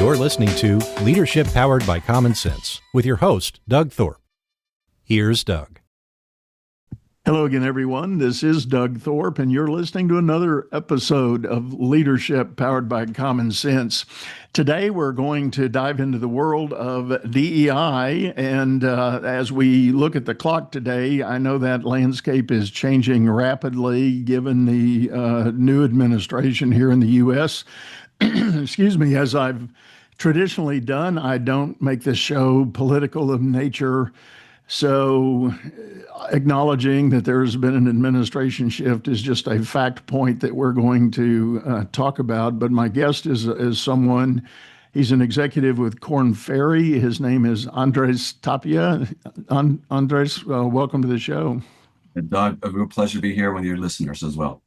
You're listening to Leadership Powered by Common Sense with your host, Doug Thorpe. Here's Doug. Hello again, everyone. This is Doug Thorpe, and you're listening to another episode of Leadership Powered by Common Sense. Today, we're going to dive into the world of DEI, and as we look at the clock today, I know that landscape is changing rapidly given the new administration here in the U.S. Excuse me, as I've traditionally done, I don't make this show political in nature. So acknowledging that there's been an administration shift is just a fact point that we're going to talk about. But my guest is someone, he's an executive with Korn Ferry. His name is Andres Tapia. Andres, welcome to the show. And Doug, a real pleasure to be here with your listeners as well.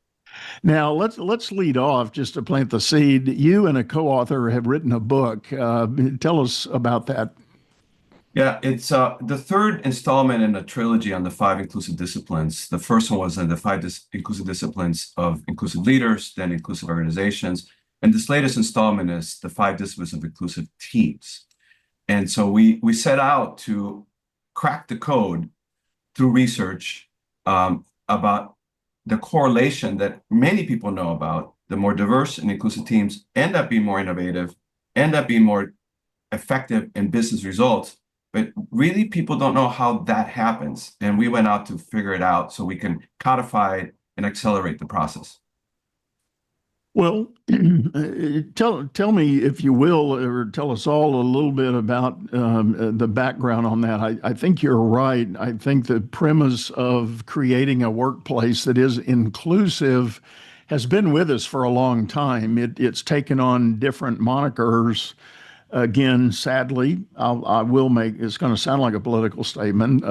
Now, let's lead off just to plant the seed. You and a co-author have written a book. Tell us about that. Yeah, it's the third installment in a trilogy on the 5 inclusive disciplines. The first one was on the 5 inclusive disciplines of inclusive leaders, then inclusive organizations. And this latest installment is the 5 disciplines of inclusive teams. And so we set out to crack the code through research about the correlation that many people know about. The more diverse and inclusive teams end up being more innovative, end up being more effective in business results. But really, people don't know how that happens. And we went out to figure it out so we can codify and accelerate the process. Well, tell me, if you will, or tell us all a little bit about the background on that. I think you're right. I think the premise of creating a workplace that is inclusive has been with us for a long time. It's taken on different monikers. Again, sadly, I will make, it's going to sound like a political statement.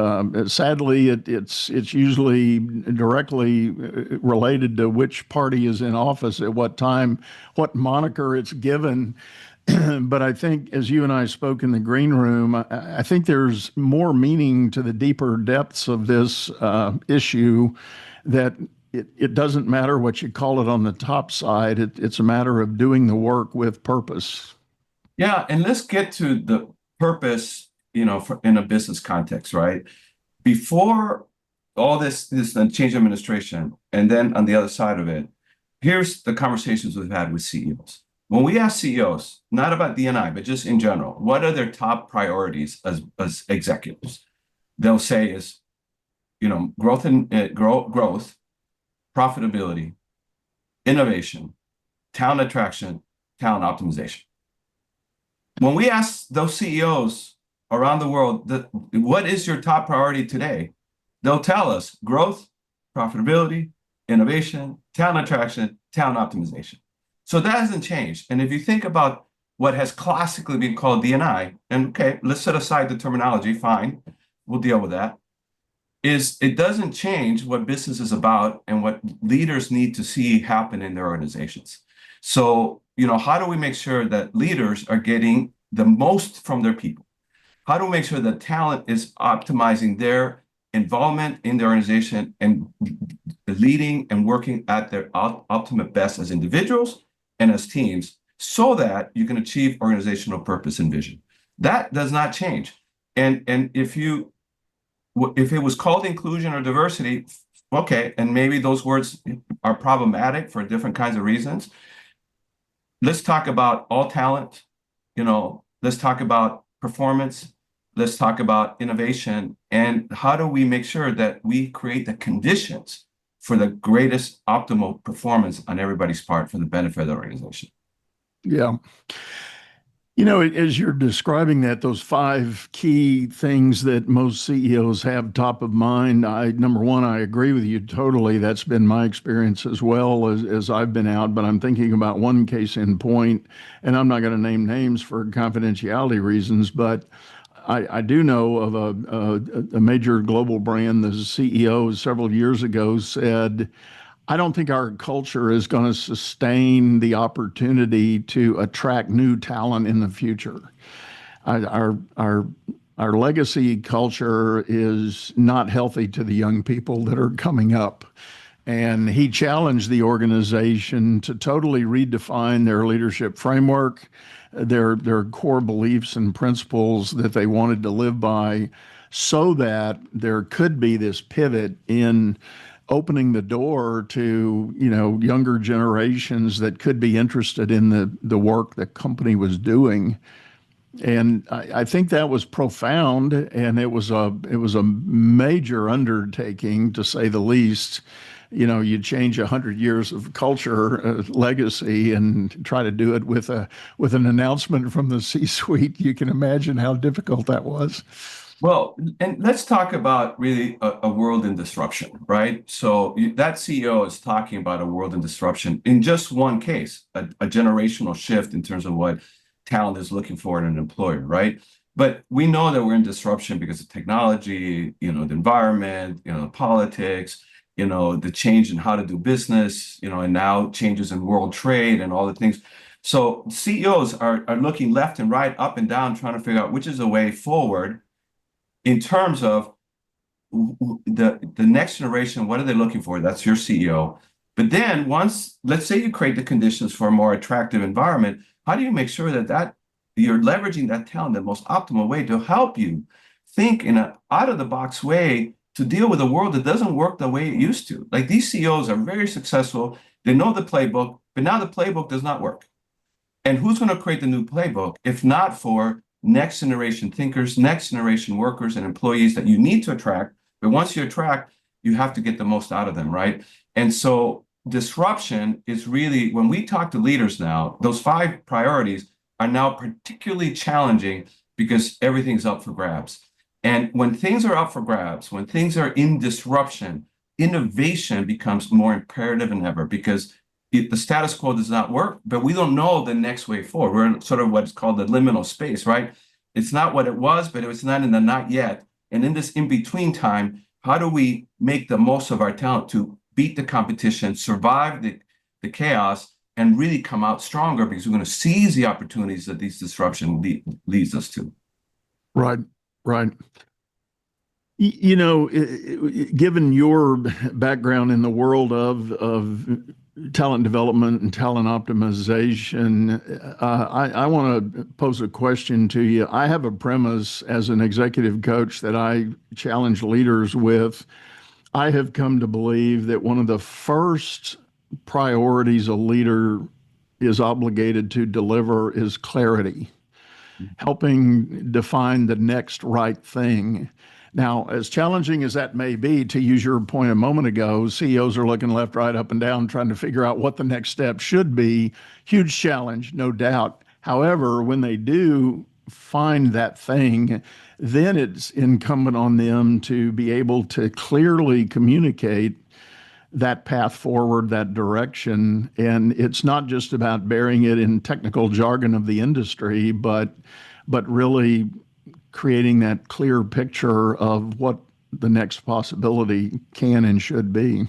Sadly, it's usually directly related to which party is in office at what time, what moniker it's given. But I think, as you and I spoke in the green room, I think there's more meaning to the deeper depths of this issue, that it doesn't matter what you call it on the top side. It's a matter of doing the work with purpose. Yeah, and let's get to the purpose, in a business context, right? Before all this change administration, and then on the other side of it, here's the conversations we've had with CEOs. When we ask CEOs, not about D&I, but just in general, what are their top priorities as executives? They'll say is, growth, profitability, innovation, talent attraction, talent optimization. When we ask those CEOs around the world, what is your top priority today? They'll tell us growth, profitability, innovation, talent attraction, talent optimization. So that hasn't changed. And if you think about what has classically been called D&I, and okay, let's set aside the terminology, fine, we'll deal with that, is it doesn't change what business is about and what leaders need to see happen in their organizations. So, how do we make sure that leaders are getting the most from their people? How do we make sure that talent is optimizing their involvement in the organization and leading and working at their ultimate best as individuals and as teams so that you can achieve organizational purpose and vision? That does not change. And if it was called inclusion or diversity, okay, and maybe those words are problematic for different kinds of reasons. Let's talk about all talent, let's talk about performance, let's talk about innovation, and how do we make sure that we create the conditions for the greatest optimal performance on everybody's part for the benefit of the organization. Yeah. As you're describing that, those 5 key things that most CEOs have top of mind, number one, I agree with you totally. That's been my experience as well as I've been out, but I'm thinking about one case in point, and I'm not going to name names for confidentiality reasons, but I do know of a major global brand. The CEO several years ago said, I don't think our culture is going to sustain the opportunity to attract new talent in the future. Our legacy culture is not healthy to the young people that are coming up. and he challenged the organization to totally redefine their leadership framework, their core beliefs and principles that they wanted to live by, so that there could be this pivot in opening the door to, younger generations that could be interested in the work the company was doing. And I think that was profound, and it was a major undertaking, to say the least. You change 100 years of culture legacy and try to do it with an announcement from the C-suite. You can imagine how difficult that was. Well, and let's talk about really a world in disruption, right? So that CEO is talking about a world in disruption in just one case, a generational shift in terms of what talent is looking for in an employer, right? But we know that we're in disruption because of technology, the environment, politics, the change in how to do business, and now changes in world trade and all the things. So CEOs are looking left and right, up and down, trying to figure out which is the way forward in terms of the next generation. What are they looking for? That's your CEO. But then once, let's say you create the conditions for a more attractive environment, how do you make sure that you're leveraging that talent in the most optimal way to help you think in an out-of-the-box way to deal with a world that doesn't work the way it used to? Like, these CEOs are very successful. They know the playbook, but now the playbook does not work. And who's going to create the new playbook if not for next generation thinkers, next generation workers and employees that you need to attract? But once you attract, you have to get the most out of them, right? And so disruption is really, when we talk to leaders now, those 5 priorities are now particularly challenging because everything's up for grabs. And when things are up for grabs, when things are in disruption, innovation becomes more imperative than ever, because the status quo does not work, but we don't know the next way forward. We're in sort of what's called the liminal space, right? It's not what it was, but it's not in the not yet. And in this in-between time, how do we make the most of our talent to beat the competition, survive the chaos, and really come out stronger, because we're going to seize the opportunities that these disruption leads us to. Right, right. Given your background in the world of talent development and talent optimization, I want to pose a question to you. I have a premise as an executive coach that I challenge leaders with. I have come to believe that one of the first priorities a leader is obligated to deliver is clarity, helping define the next right thing. Now, as challenging as that may be, to use your point a moment ago, CEOs are looking left, right, up, and down, trying to figure out what the next step should be. Huge challenge, no doubt. However, when they do find that thing, then it's incumbent on them to be able to clearly communicate that path forward, that direction. And it's not just about bearing it in technical jargon of the industry, but really creating that clear picture of what the next possibility can and should be.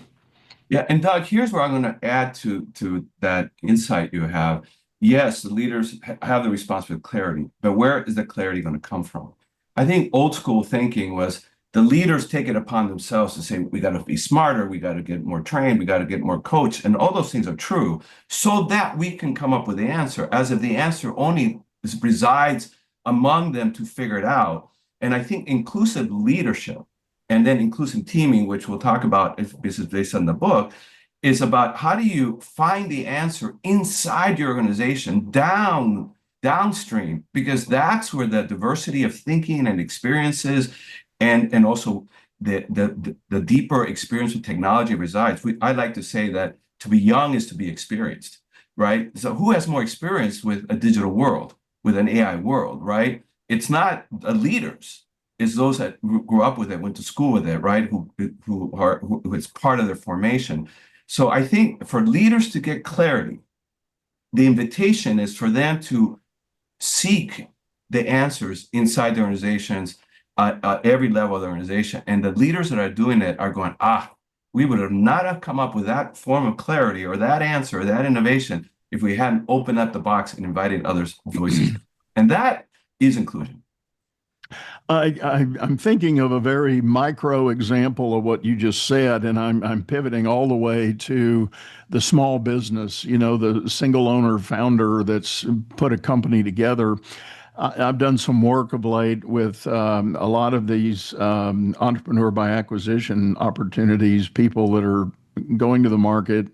Yeah, and Doug, here's where I'm going to add to that insight you have. Yes, the leaders have the responsibility for clarity, but where is the clarity going to come from? I think old school thinking was the leaders take it upon themselves to say, we got to be smarter, we got to get more trained, we got to get more coached, and all those things are true, so that we can come up with the answer, as if the answer only resides among them to figure it out. And I think inclusive leadership and then inclusive teaming, which we'll talk about if this is based on the book, is about how do you find the answer inside your organization, downstream, because that's where the diversity of thinking and experiences and also the deeper experience with technology resides. I like to say that to be young is to be experienced, right? So who has more experience with a digital world, with an AI world, right? It's not leaders. It's those that grew up with it, went to school with it, right? Who it's part of their formation. So I think for leaders to get clarity, the invitation is for them to seek the answers inside the organizations at every level of the organization. And the leaders that are doing it are going, we would have not have come up with that form of clarity or that answer or that innovation if we hadn't opened up the box and invited others' voices. And that is inclusion. I'm thinking of a very micro example of what you just said, and I'm pivoting all the way to the small business, the single owner founder that's put a company together. I've done some work of late with a lot of these entrepreneur by acquisition opportunities, people that are going to the market,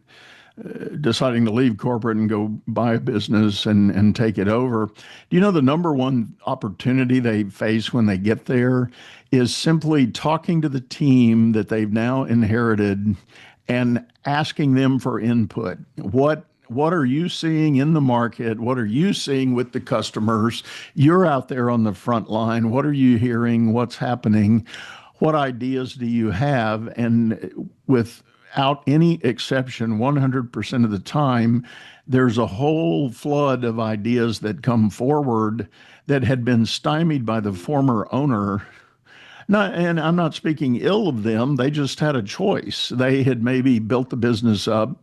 deciding to leave corporate and go buy a business and take it over. Do you know the number one opportunity they face when they get there is simply talking to the team that they've now inherited and asking them for input? What are you seeing in the market? What are you seeing with the customers? You're out there on the front line. What are you hearing? What's happening? What ideas do you have? And without any exception, 100% of the time, there's a whole flood of ideas that come forward that had been stymied by the former owner. And I'm not speaking ill of them. They just had a choice. They had maybe built the business up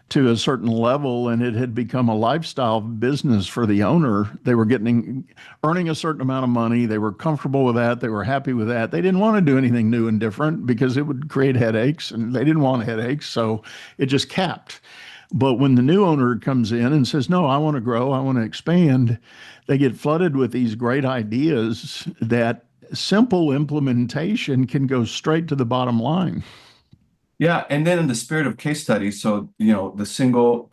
to a certain level and it had become a lifestyle business for the owner. They were earning a certain amount of money. They were comfortable with that. They were happy with that. They didn't want to do anything new and different because it would create headaches and they didn't want headaches. So it just capped. But when the new owner comes in and says, no, I want to grow, I want to expand, they get flooded with these great ideas that simple implementation can go straight to the bottom line. Yeah, and then in the spirit of case study, so the single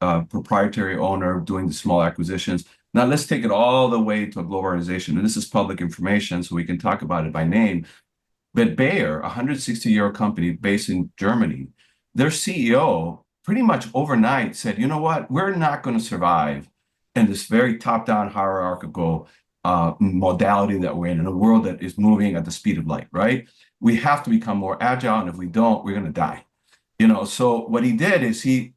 proprietary owner doing the small acquisitions. Now let's take it all the way to a global organization, and this is public information, so we can talk about it by name. But Bayer, a 160-year-old company based in Germany, their CEO pretty much overnight said, you know what, we're not going to survive in this very top-down hierarchical modality that we're in a world that is moving at the speed of light, right? We have to become more agile, and if we don't, we're going to die. So what he did is he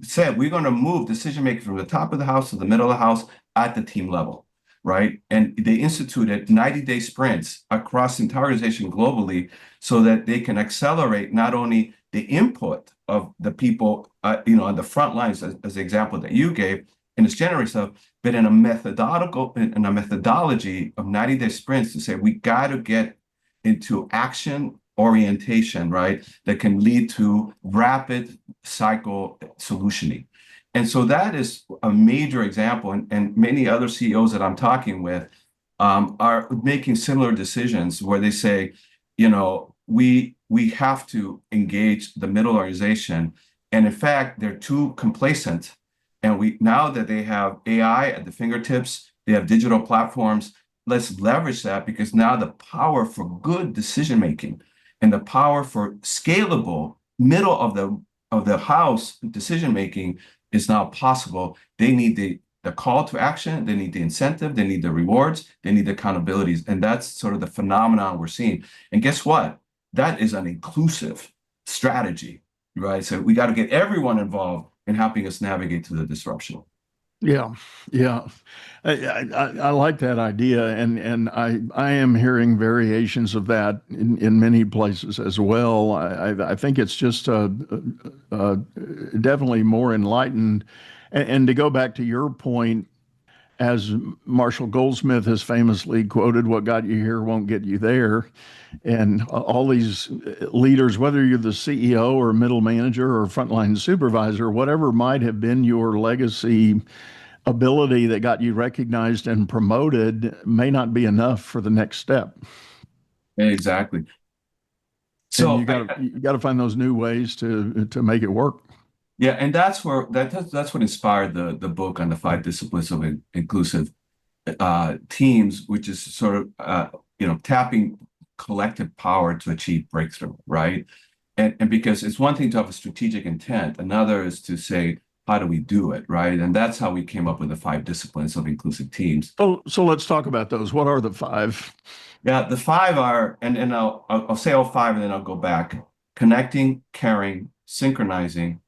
said, we're going to move decision making from the top of the house to the middle of the house at the team level, right? And they instituted 90-day sprints across the entire organization globally so that they can accelerate not only the input of the people, on the front lines, as the example that you gave, in this January stuff, but in a methodology of 90-day sprints to say, we got to get into action orientation, right? That can lead to rapid cycle solutioning. And so that is a major example. And many other CEOs that I'm talking with are making similar decisions where they say, we have to engage the middle organization. And in fact, they're too complacent. And now that they have AI at the fingertips, they have digital platforms, let's leverage that, because now the power for good decision making and the power for scalable middle of the house decision making is now possible. They need the call to action, they need the incentive, they need the rewards, they need the accountabilities. And that's sort of the phenomenon we're seeing. And guess what? That is an inclusive strategy, right? So we got to get everyone involved in helping us navigate through the disruption. Yeah, yeah. I like that idea, and I am hearing variations of that in many places as well. I think it's just definitely more enlightened. And to go back to your point, as Marshall Goldsmith has famously quoted, what got you here won't get you there. And all these leaders, whether you're the CEO or middle manager or frontline supervisor, whatever might have been your legacy ability that got you recognized and promoted, may not be enough for the next step. Exactly. So you got to find those new ways to make it work. Yeah, and that's what inspired the book on the 5 disciplines of inclusive teams, which is sort of tapping collective power to achieve breakthrough, right? And because it's one thing to have a strategic intent, another is to say, how do we do it, right? And that's how we came up with the 5 disciplines of inclusive teams. So let's talk about those. What are the 5? Yeah, the 5 are, and I'll say all 5 and then I'll go back: connecting, caring, synchronizing,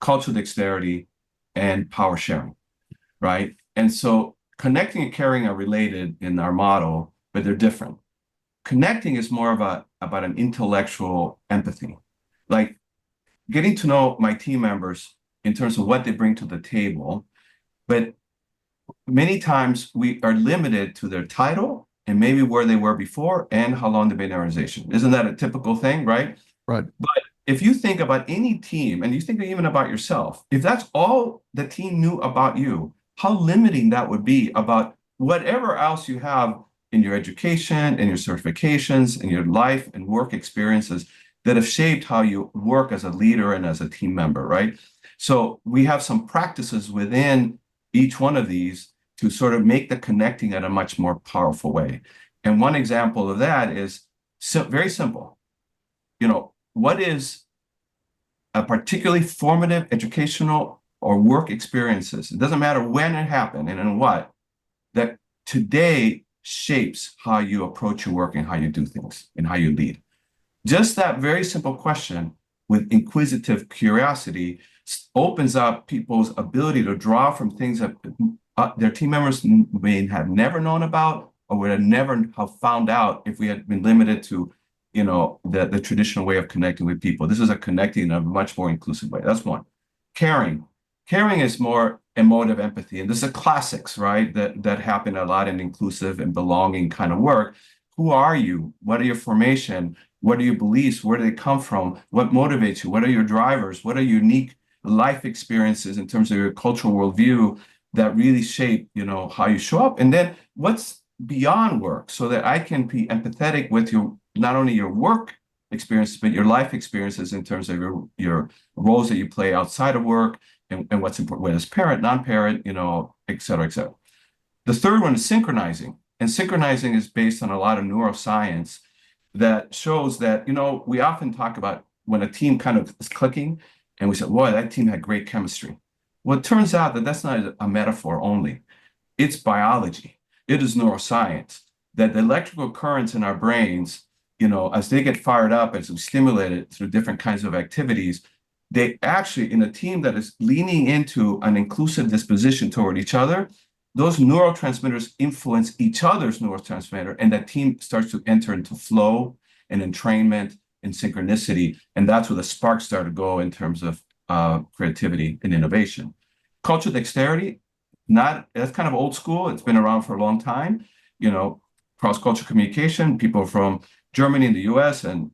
cultural dexterity, and power sharing, right? And so connecting and caring are related in our model, but they're different. Connecting is more about an intellectual empathy, like getting to know my team members in terms of what they bring to the table. But many times we are limited to their title and maybe where they were before and how long they've been in our organization. Isn't that a typical thing, right? Right. But if you think about any team and you think even about yourself, if that's all the team knew about you, how limiting that would be about whatever else you have in your education, in your certifications, in your life and work experiences that have shaped how you work as a leader and as a team member, right? So we have some practices within each one of these to sort of make the connecting in a much more powerful way. And one example of that is very simple. What is a particularly formative educational or work experiences? It doesn't matter when it happened and in what, that today shapes how you approach your work and how you do things and how you lead. Just that very simple question with inquisitive curiosity opens up people's ability to draw from things that their team members may have never known about or would have never have found out if we had been limited to, the traditional way of connecting with people. This is a connecting in a much more inclusive way. That's one. Caring. Caring is more emotive empathy. And this is classics, right? That happen a lot in inclusive and belonging kind of work. Who are you? What are your formation? What are your beliefs? Where do they come from? What motivates you? What are your drivers? What are unique life experiences in terms of your cultural worldview that really shape, how you show up? And then what's beyond work so that I can be empathetic with not only your work experiences, but your life experiences in terms of your roles that you play outside of work and what's important, whether it's parent, non-parent, et cetera, et cetera. The third one is synchronizing. And synchronizing is based on a lot of neuroscience that shows that, we often talk about when a team kind of is clicking and we say, boy, that team had great chemistry. Well, it turns out that that's not a metaphor only. It's biology. It is neuroscience, that the electrical currents in our brains, as they get fired up, as we stimulate it through different kinds of activities, they actually, in a team that is leaning into an inclusive disposition toward each other, those neurotransmitters influence each other's neurotransmitter, and that team starts to enter into flow and entrainment and synchronicity. And that's where the sparks start to go in terms of creativity and innovation. Cultural dexterity, that's kind of old school. It's been around for a long time. Cross-cultural communication, people from Germany and the US and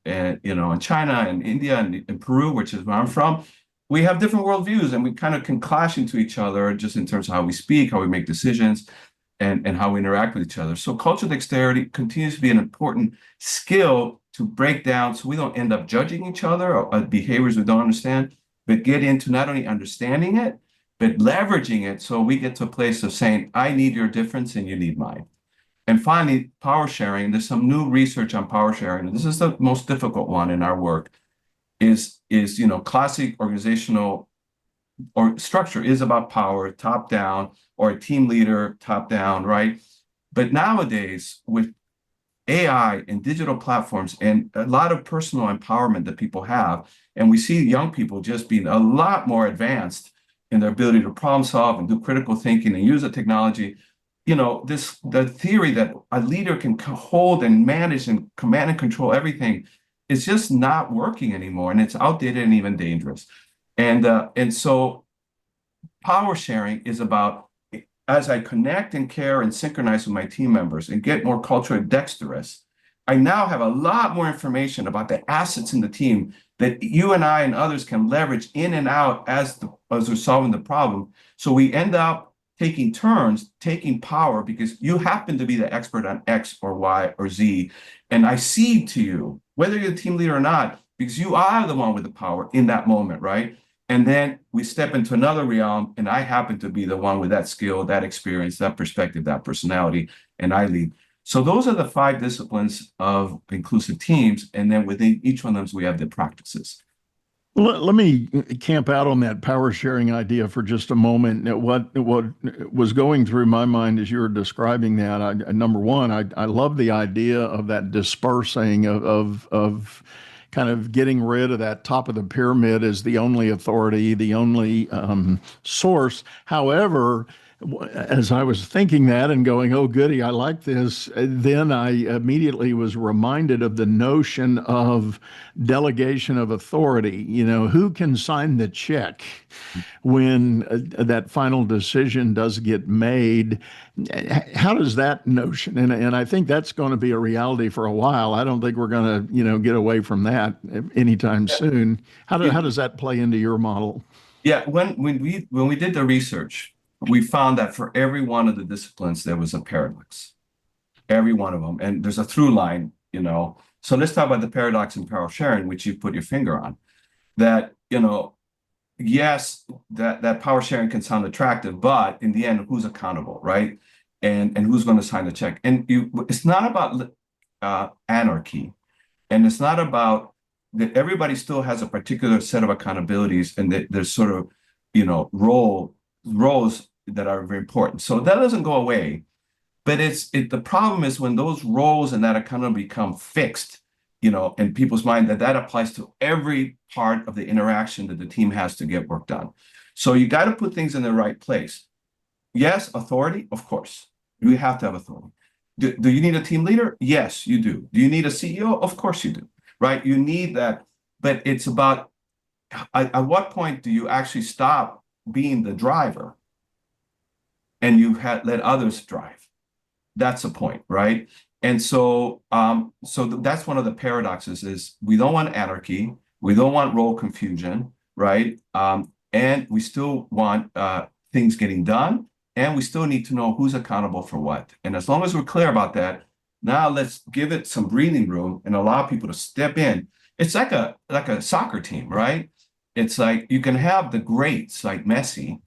China and India and Peru, which is where I'm from. We have different worldviews and we kind of can clash into each other just in terms of how we speak, how we make decisions, and how we interact with each other. So cultural dexterity continues to be an important skill to break down so we don't end up judging each other or behaviors we don't understand, but get into not only understanding it, but leveraging it so we get to a place of saying, I need your difference and you need mine. And finally, power sharing. There's some new research on power sharing. This is the most difficult one in our work. Is classic organizational or structure is about power, top down, or a team leader, top down, right? But nowadays, with AI and digital platforms and a lot of personal empowerment that people have, and we see young people just being a lot more advanced in their ability to problem solve and do critical thinking and use the technology. The theory that a leader can hold and manage and command and control everything is just not working anymore, and it's outdated and even dangerous. And so power sharing is about, as I connect and care and synchronize with my team members and get more culturally dexterous, I now have a lot more information about the assets in the team that you and I and others can leverage in and out as we're solving the problem. So we end up taking turns, taking power because you happen to be the expert on X or Y or Z. And I cede to you, whether you're the team leader or not, because you are the one with the power in that moment, right? And then we step into another realm, and I happen to be the one with that skill, that experience, that perspective, that personality, and I lead. So those are the 5 disciplines of inclusive teams. And then within each one of them, we have the practices. Let me camp out on that power sharing idea for just a moment. What was going through my mind as you were describing that, number one, I love the idea of that dispersing of kind of getting rid of that top of the pyramid as the only authority, the only source. However, as I was thinking that and going, oh, goody, I like this, then I immediately was reminded of the notion of delegation of authority. Who can sign the check when that final decision does get made? How does that notion, and I think that's going to be a reality for a while. I don't think we're going to, get away from that anytime soon. How does that play into your model? Yeah, when we did the research, we found that for every one of the disciplines there was a paradox. Every one of them, and there's a through line. So let's talk about the paradox in power sharing, which you put your finger on. That yes, that power sharing can sound attractive, but in the end, who's accountable, right? And who's going to sign the check? And it's not about anarchy, and it's not about that everybody still has a particular set of accountabilities, and that there's sort of roles that are very important. So that doesn't go away, but the problem is when those roles and that accountability become fixed, in people's mind, that applies to every part of the interaction that the team has to get work done. So you got to put things in the right place. Yes, authority, of course. You have to have authority. Do you need a team leader? Yes, you do. Do you need a CEO? Of course you do, right? You need that, but it's about at what point do you actually stop being the driver and you let others drive? That's the point, right? And so, that's one of the paradoxes is we don't want anarchy, we don't want role confusion, right? And we still want things getting done, and we still need to know who's accountable for what. And as long as we're clear about that, now let's give it some breathing room and allow people to step in. It's like a soccer team, right? It's like you can have the greats like Messi,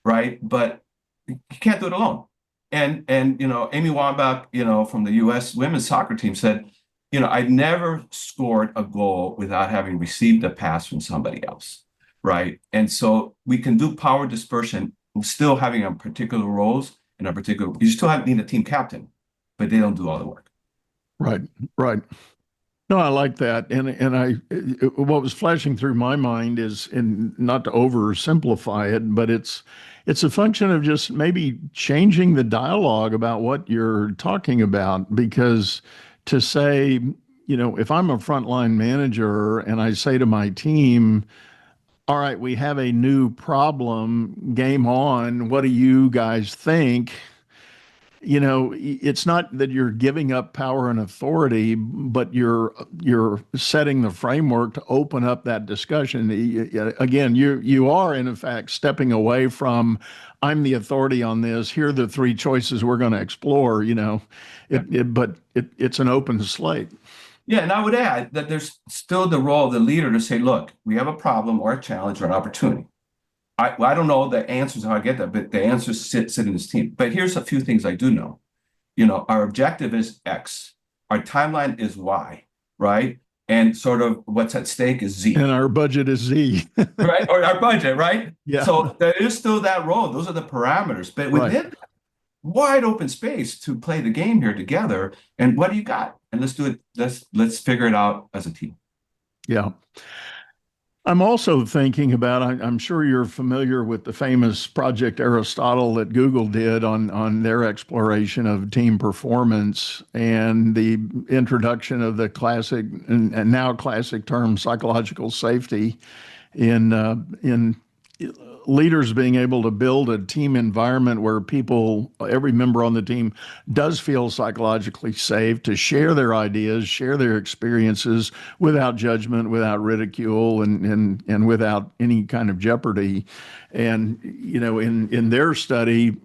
right? But you can't do it alone. And Amy Wambach, from the U.S. women's soccer team said, I never scored a goal without having received a pass from somebody else, right? And so we can do power dispersion, still having a particular roles and you still need a team captain, but they don't do all the work. Right, right. No, I like that, and what was flashing through my mind is, and not to oversimplify it, but it's a function of just maybe changing the dialogue about what you're talking about. Because to say, if I'm a frontline manager and I say to my team, all right, we have a new problem, game on, what do you guys think? It's not that you're giving up power and authority, but you're setting the framework to open up that discussion. Again, you are in effect stepping away from, I'm the authority on this. Here are the three choices we're going to explore. But it's an open slate. Yeah, and I would add that there's still the role of the leader to say, look, we have a problem or a challenge or an opportunity. I don't know the answers how I get that, but the answers sit in this team. But here's a few things I do know. Our objective is X. Our timeline is Y, right? And sort of what's at stake is Z. And our budget is Z. Right? Or our budget, right? Yeah. So there is still that role. Those are the parameters. But within that wide open space to play the game here together. And what do you got? And let's do it. Let's figure it out as a team. Yeah. I'm also thinking about, I'm sure you're familiar with the famous Project Aristotle that Google did on their exploration of team performance and the introduction of the classic and now classic term psychological safety in leaders being able to build a team environment where every member on the team does feel psychologically safe to share their ideas, share their experiences without judgment, without ridicule, and without any kind of jeopardy. And, in their study,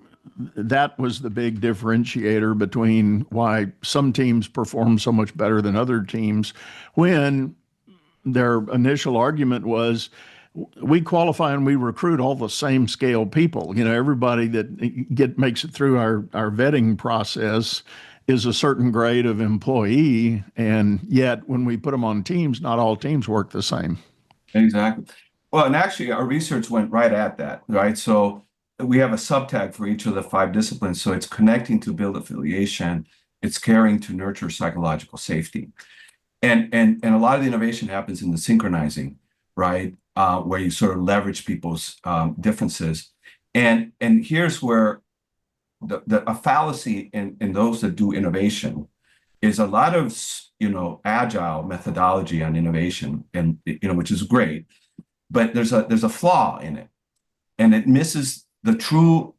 that was the big differentiator between why some teams perform so much better than other teams, when their initial argument was, we qualify and we recruit all the same scale people. Everybody that makes it through our vetting process is a certain grade of employee, and yet when we put them on teams, not all teams work the same. Exactly. Well, and actually our research went right at that, right? So we have a subtag for each of the 5 disciplines. So it's connecting to build affiliation, it's caring to nurture psychological safety. And a lot of the innovation happens in the synchronizing, right? Where you sort of leverage people's differences. And here's where a fallacy in those that do innovation is a lot of, agile methodology on innovation, and, which is great, but there's a flaw in it, and it misses the true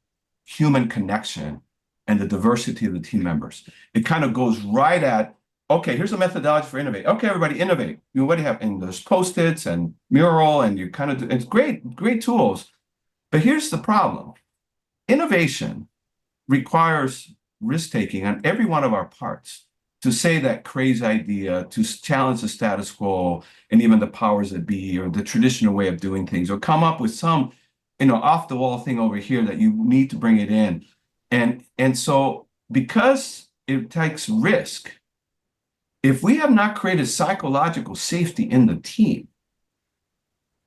human connection and the diversity of the team members. It kind of goes right at, okay, here's a methodology for innovate. Okay, everybody innovate. What do you have? And there's Post-its and mural, and you kind of it's great tools. But here's the problem. Innovation requires risk-taking on every one of our parts to say that crazy idea, to challenge the status quo and even the powers that be, or the traditional way of doing things, or come up with some, off-the-wall thing over here that you need to bring it in. And so because it takes risk, if we have not created psychological safety in the team,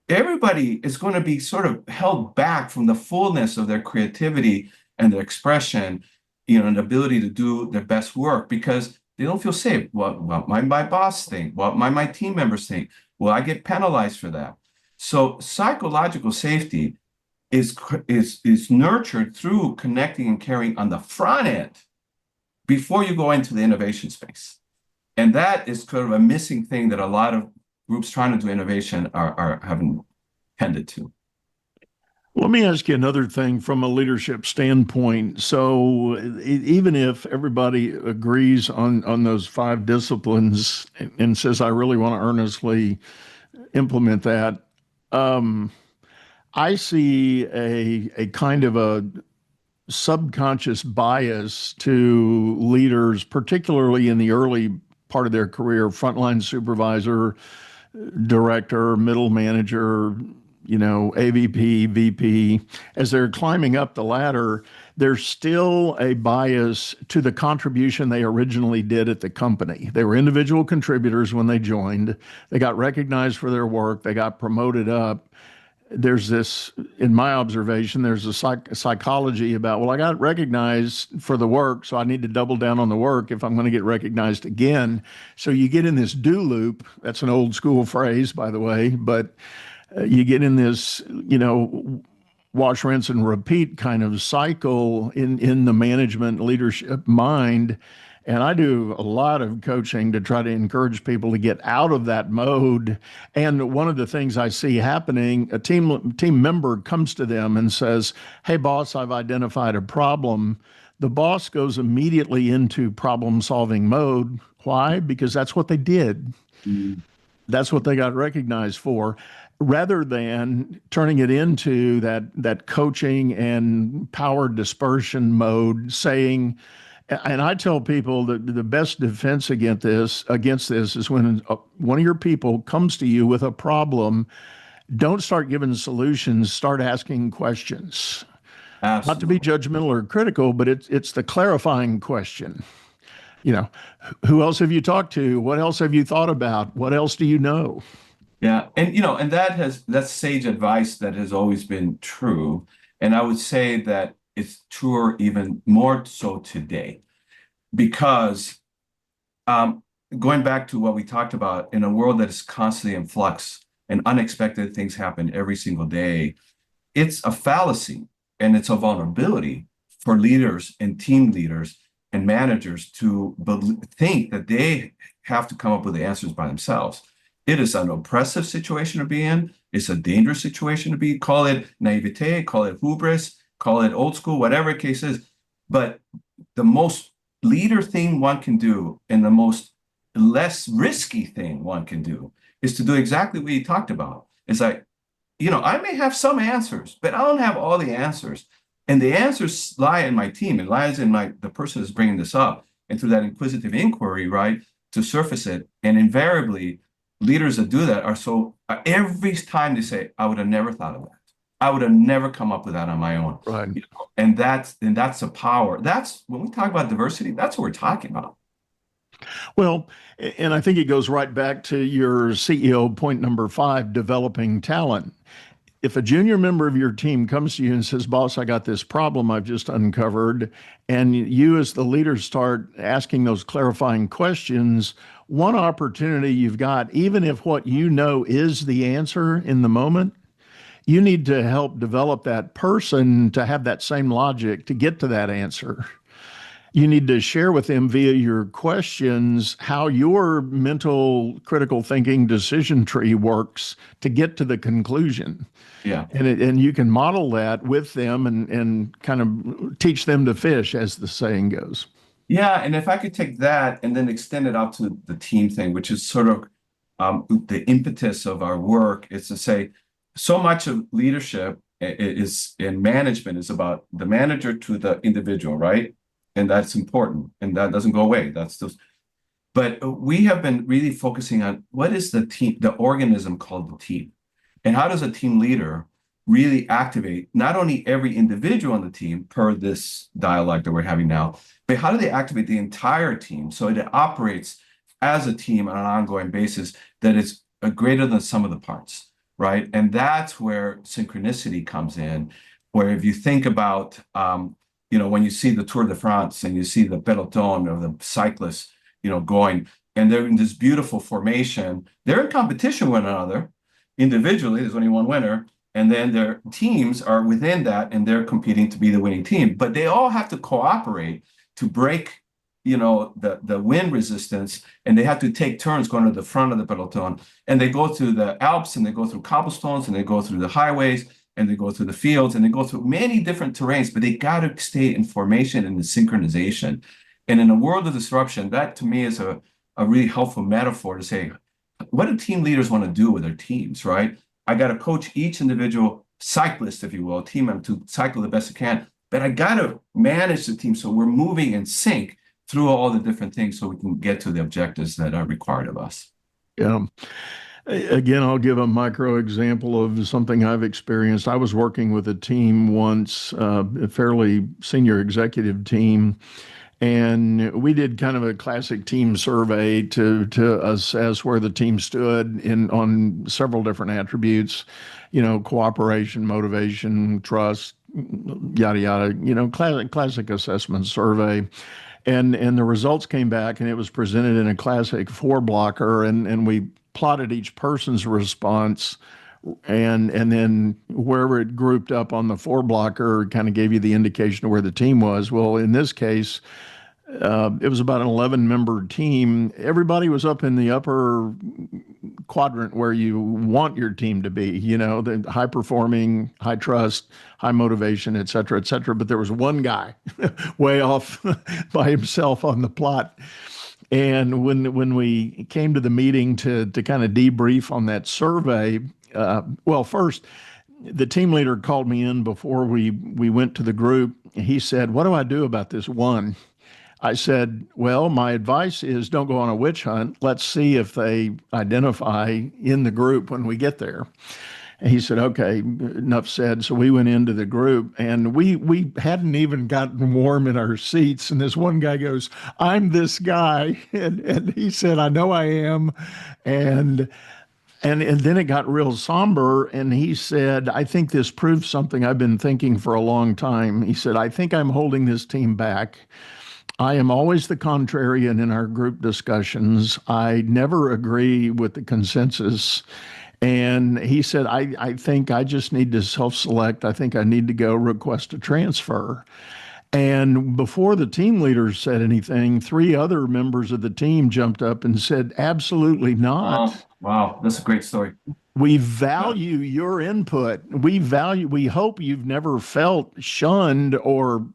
everybody is going to be sort of held back from the fullness of their creativity and their expression, and ability to do their best work, because they don't feel safe. What might my boss think? What might my team members think? Will I get penalized for that? So psychological safety is nurtured through connecting and caring on the front end before you go into the innovation space. And that is sort of a missing thing that a lot of groups trying to do innovation are haven't tended to. Let me ask you another thing from a leadership standpoint. So even if everybody agrees on those 5 disciplines and says, I really want to earnestly implement that, I see a kind of a subconscious bias to leaders, particularly in the early part of their career, frontline supervisor, director, middle manager, AVP, VP. As they're climbing up the ladder, there's still a bias to the contribution they originally did at the company. They were individual contributors when they joined. They got recognized for their work. They got promoted up. There's this, in my observation, there's a psychology about, well, I got recognized for the work, so I need to double down on the work if I'm going to get recognized again. So you get in this do loop. That's an old school phrase, by the way, but you get in this, wash, rinse, and repeat kind of cycle in the management leadership mind. And I do a lot of coaching to try to encourage people to get out of that mode. And one of the things I see happening, a team member comes to them and says, hey, boss, I've identified a problem. The boss goes immediately into problem-solving mode. Why? Because that's what they did. Mm. That's what they got recognized for, rather than turning it into that coaching and power dispersion mode, saying, and I tell people that the best defense against this is when one of your people comes to you with a problem, don't start giving solutions, start asking questions. Absolutely. Not to be judgmental or critical, but it's the clarifying question. Who else have you talked to? What else have you thought about? What else do you know? Yeah, and that's sage advice that has always been true. And I would say that it's truer even more so today, because going back to what we talked about, in a world that is constantly in flux and unexpected things happen every single day, it's a fallacy and it's a vulnerability for leaders and team leaders and managers to think that they have to come up with the answers by themselves. It is an oppressive situation to be in. It's a dangerous situation to be. Call it naivete, call it hubris, call it old school, whatever the case is. But the most leader thing one can do, and the most less risky thing one can do, is to do exactly what you talked about. It's like, I may have some answers, but I don't have all the answers. And the answers lie in my team. It lies in the person who's bringing this up. And through that inquisitive inquiry, right, to surface it. And invariably, leaders that do that are every time they say, I would have never thought of that. I would have never come up with that on my own. Right. And that's the power. That's when we talk about diversity, that's what we're talking about. Well, and I think it goes right back to your CEO point number 5, developing talent. If a junior member of your team comes to you and says, boss, I got this problem I've just uncovered, and you as the leader start asking those clarifying questions, one opportunity you've got, even if what you know is the answer in the moment, You need to help develop that person to have that same logic to get to that answer. You need to share with them via your questions how your mental critical thinking decision tree works to get to the conclusion. Yeah. And you can model that with them and kind of teach them to fish, as the saying goes. Yeah, and if I could take that and then extend it out to the team thing, which is sort of the impetus of our work, is to say so much of leadership is in management is about the manager to the individual, right? And that's important, and that doesn't go away. That's just, but we have been really focusing on what is the team, the organism called the team, and how does a team leader really activate not only every individual on the team per this dialogue that we're having now, but how do they activate the entire team so it operates as a team on an ongoing basis that is greater than some of the parts, right? And that's where synchronicity comes in, where if you think about, when you see the Tour de France and you see the peloton of the cyclists, going, and they're in this beautiful formation, they're in competition with one another. Individually, there's only one winner, and then their teams are within that, and they're competing to be the winning team. But they all have to cooperate to break, the wind resistance, and they have to take turns going to the front of the peloton. And they go through the Alps, and they go through cobblestones, and they go through the highways, and they go through the fields, and they go through many different terrains. But they got to stay in formation and in synchronization. And in a world of disruption, that to me is a really helpful metaphor to say, what do team leaders want to do with their teams, right? I got to coach each individual cyclist, if you will, team member to cycle the best I can. But I got to manage the team so we're moving in sync through all the different things so we can get to the objectives that are required of us. Yeah. Again, I'll give a micro example of something I've experienced. I was working with a team once, a fairly senior executive team, and we did kind of a classic team survey to assess where the team stood on several different attributes, cooperation, motivation, trust, yada yada, classic assessment survey. And the results came back, and it was presented in a classic four blocker, and we plotted each person's response, and then wherever it grouped up on the four blocker kind of gave you the indication of where the team was. Well, in this case, it was about an 11-member team. Everybody was up in the upper quadrant where you want your team to be, the high performing, high trust, high motivation, et cetera, et cetera. But there was one guy way off by himself on the plot. And when we came to the meeting to kind of debrief on that survey, first, the team leader called me in before we went to the group. He said, "What do I do about this one?" I said, "Well, my advice is don't go on a witch hunt. Let's see if they identify in the group when we get there." And he said, "Okay, enough said." So we went into the group, and we hadn't even gotten warm in our seats. And this one guy goes, "I'm this guy." And he said, "I know I am." And then it got real somber, and he said, "I think this proves something I've been thinking for a long time." He said, "I think I'm holding this team back. I am always the contrarian in our group discussions. I never agree with the consensus." And he said, I think I just need to self-select. I think I need to go request a transfer." And before the team leaders said anything, 3 other members of the team jumped up and said, "Absolutely not. Wow. That's a great story. We value your input. We hope you've never felt shunned or,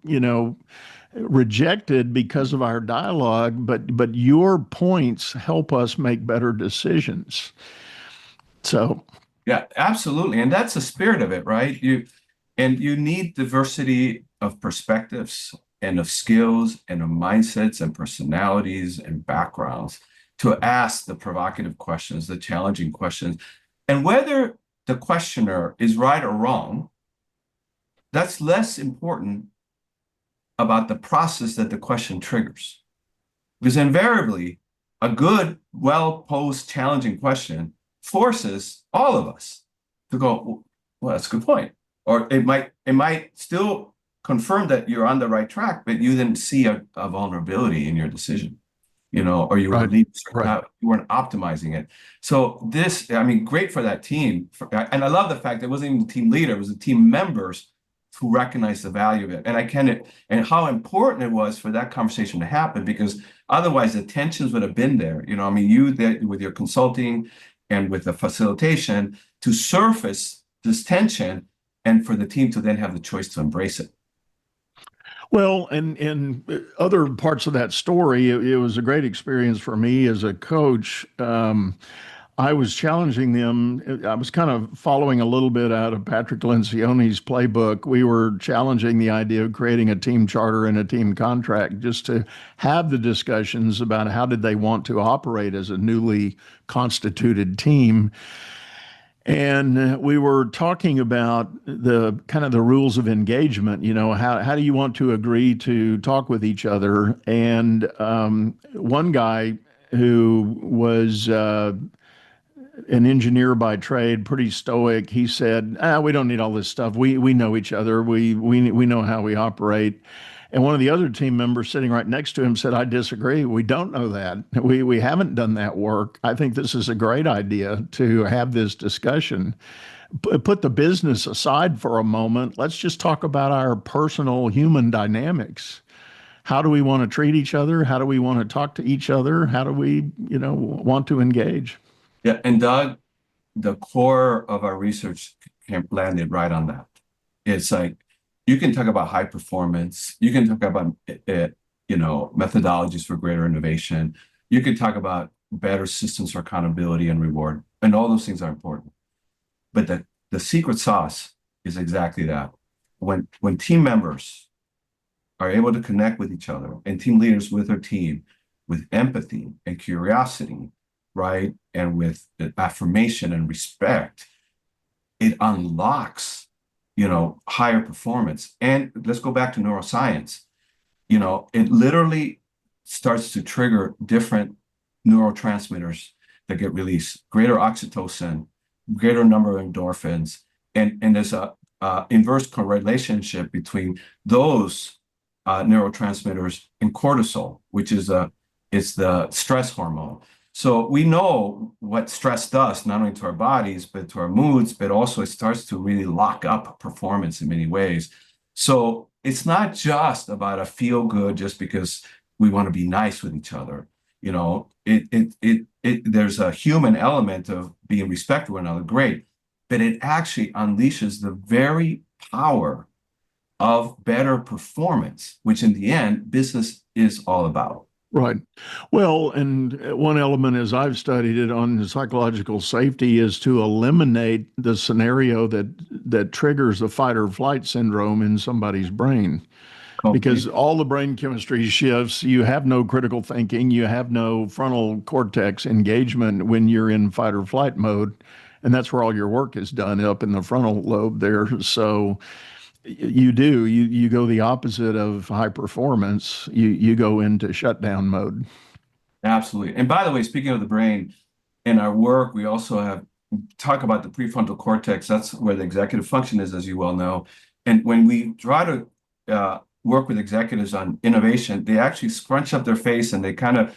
rejected because of our dialogue, but your points help us make better decisions." So, Yeah, absolutely. And that's the spirit of it, right? You need diversity of perspectives and of skills and of mindsets and personalities and backgrounds to ask the provocative questions, the challenging questions. And whether the questioner is right or wrong, that's less important about the process that the question triggers. Because invariably, a good, well-posed, challenging question forces all of us to go, "Well, that's a good point." Or it might still confirm that you're on the right track, but you then see a vulnerability in your decision. or you were Right. leaving, Right. you weren't optimizing it. So this, I mean, great for that team. And I love the fact that it wasn't even the team leader, it was the team members who recognized the value of it. And how important it was for that conversation to happen, because otherwise the tensions would have been there. I mean, you there with your consulting and with the facilitation to surface this tension and for the team to then have the choice to embrace it. Well, and other parts of that story, it was a great experience for me as a coach. I was challenging them. I was kind of following a little bit out of Patrick Lencioni's playbook. We were challenging the idea of creating a team charter and a team contract just to have the discussions about how did they want to operate as a newly constituted team. And we were talking about the kind of the rules of engagement. How do you want to agree to talk with each other? And one guy who was an engineer by trade, pretty stoic, he said, "We don't need all this stuff. We know each other. We know how we operate." And one of the other team members sitting right next to him said, "I disagree. We don't know that. We haven't done that work. I think this is a great idea to have this discussion. Put the business aside for a moment. Let's just talk about our personal human dynamics. How do we want to treat each other? How do we want to talk to each other? How do we, want to engage?" Yeah, and Doug, the core of our research landed right on that. It's like you can talk about high performance, you can talk about methodologies for greater innovation, you can talk about better systems for accountability and reward, and all those things are important. But the secret sauce is exactly that. When team members are able to connect with each other and team leaders with their team with empathy and curiosity, right? And with affirmation and respect, it unlocks, higher performance. And let's go back to neuroscience. It literally starts to trigger different neurotransmitters that get released, greater oxytocin, greater number of endorphins. And there's a inverse correlationship between those neurotransmitters and cortisol, which is it's the stress hormone. So we know what stress does, not only to our bodies, but to our moods, but also it starts to really lock up performance in many ways. So it's not just about a feel good just because we want to be nice with each other. There's a human element of being respectful of one another, great, but it actually unleashes the very power of better performance, which in the end, business is all about. Right. Well, and one element, as I've studied it on psychological safety, is to eliminate the scenario that triggers a fight or flight syndrome in somebody's brain. Because all the brain chemistry shifts, you have no critical thinking, you have no frontal cortex engagement when you're in fight or flight mode. And that's where all your work is done, up in the frontal lobe there. So you go the opposite of high performance. You go into shutdown mode. Absolutely. And by the way, speaking of the brain, in our work, we also have talk about the prefrontal cortex. That's where the executive function is, as you well know. And when we try to work with executives on innovation, they actually scrunch up their face and they kind of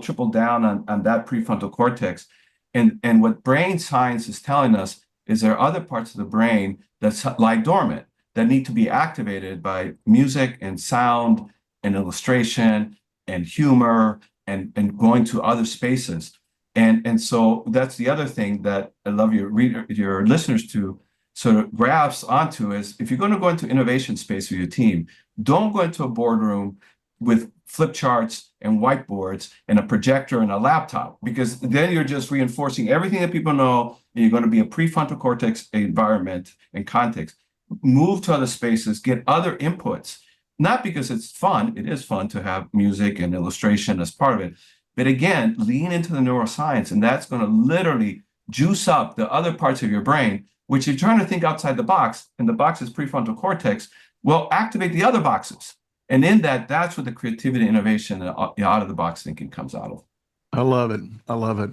triple down on that prefrontal cortex. And what brain science is telling us is there are other parts of the brain that lie dormant, that need to be activated by music and sound and illustration and humor and going to other spaces. And so that's the other thing that I love your listeners to sort of grasp onto is if you're going to go into innovation space with your team, don't go into a boardroom with flip charts and whiteboards and a projector and a laptop, because then you're just reinforcing everything that people know, and you're going to be a prefrontal cortex environment and context. Move to other spaces, get other inputs, not because it's fun. It is fun to have music and illustration as part of it. But again, lean into the neuroscience, and that's going to literally juice up the other parts of your brain, which you're trying to think outside the box, and the box is prefrontal cortex. Well, activate the other boxes. And in that's where the creativity, innovation, and out of the box thinking comes out of. I love it. I love it.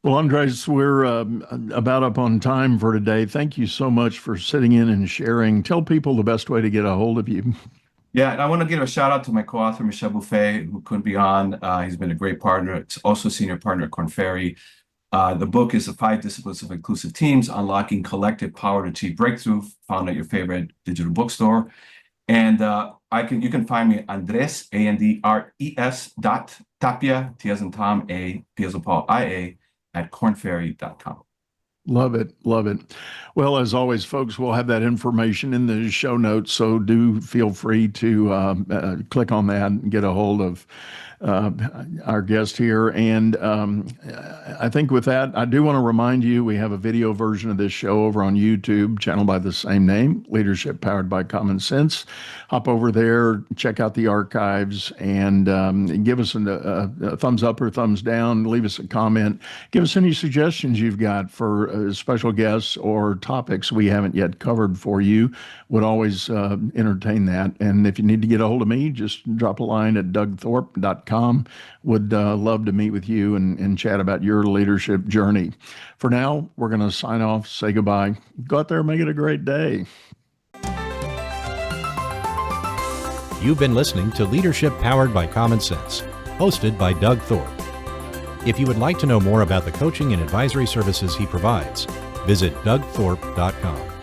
Well, Andres, we're about up on time for today. Thank you so much for sitting in and sharing. Tell people the best way to get a hold of you. Yeah, and I want to give a shout out to my co-author, Michel Buffet, who couldn't be on. He's been a great partner. It's also a senior partner at Korn Ferry. The book is The 5 Disciplines of Inclusive Teams, Unlocking Collective Power to Achieve Breakthrough, found at your favorite digital bookstore. And you can find me Andres, Andres Tapia, T as in Tom, A, P as in Paul, IA, at kornferry.com. Love it. Love it. Well, as always, folks, we'll have that information in the show notes. So do feel free to click on that and get a hold of our guest here. And I think with that, I do want to remind you, we have a video version of this show over on YouTube, channel by the same name, Leadership Powered by Common Sense. Hop over there, check out the archives, and give us a thumbs up or thumbs down. Leave us a comment. Give us any suggestions you've got for special guests or topics we haven't yet covered for you. Would always entertain that. And if you need to get a hold of me, just drop a line at dougthorpe.com. Would love to meet with you and chat about your leadership journey. For now, we're going to sign off, say goodbye. Go out there and make it a great day. You've been listening to Leadership Powered by Common Sense, hosted by Doug Thorpe. If you would like to know more about the coaching and advisory services he provides, visit dougthorpe.com.